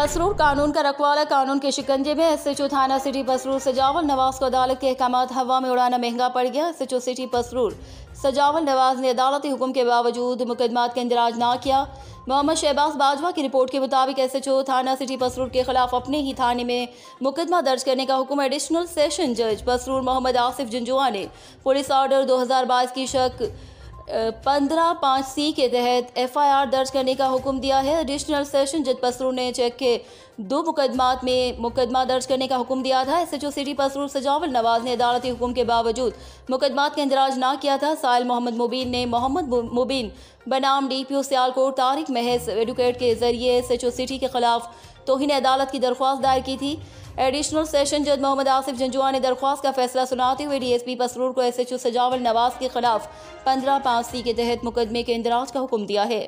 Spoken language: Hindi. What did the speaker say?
पसरूर कानून का रखवाला कानून के शिकंजे में एसएचओ थाना सिटी पसरूर सजावल नवाज को अदालत के अहकामात हवा में उड़ाना महंगा पड़ गया। एसएचओ सिटी पसरूर सजावल नवाज ने अदालती हुक्म के बावजूद मुकदमात का इंदराज ना किया। मोहम्मद शहबाज बाजवा की रिपोर्ट के मुताबिक एसएचओ थाना सिटी पसरूर के खिलाफ अपने ही थाने में मुकदमा दर्ज करने का हुक्म एडिशनल सेशन जज पसरूर मोहम्मद आसिफ जंजुआ ने पुलिस ऑर्डर 2022 की शक 15(5)(c) के तहत एफआईआर दर्ज करने का हुक्म दिया है। एडिशनल सेशन जज पसरूर ने चेक के 2 मुकदमात में मुकदमा दर्ज करने का हुक्म दिया था। एसएचओ सिटी पसरूर सजावल नवाज ने अदालती हुक्म के बावजूद मुकदमात का इंदराज ना किया था। साइल मोहम्मद मुबीन ने मोहम्मद मुबीन बनाम डीपीओ सियालकोट तारिक महज एडवोकेट के जरिए एसएचओ सिटी के खिलाफ तौहीन अदालत की दरख्वास्त दायर की थी। एडिशनल सेशन जज मोहम्मद आसिफ जंजुआ ने दरख्वास्त का फैसला सुनाते हुए डीएसपी पसरूर को एसएचओ सजावल नवाज के खिलाफ 15(5)(c) के तहत मुकदमे के इंदराज का हुक्म दिया है।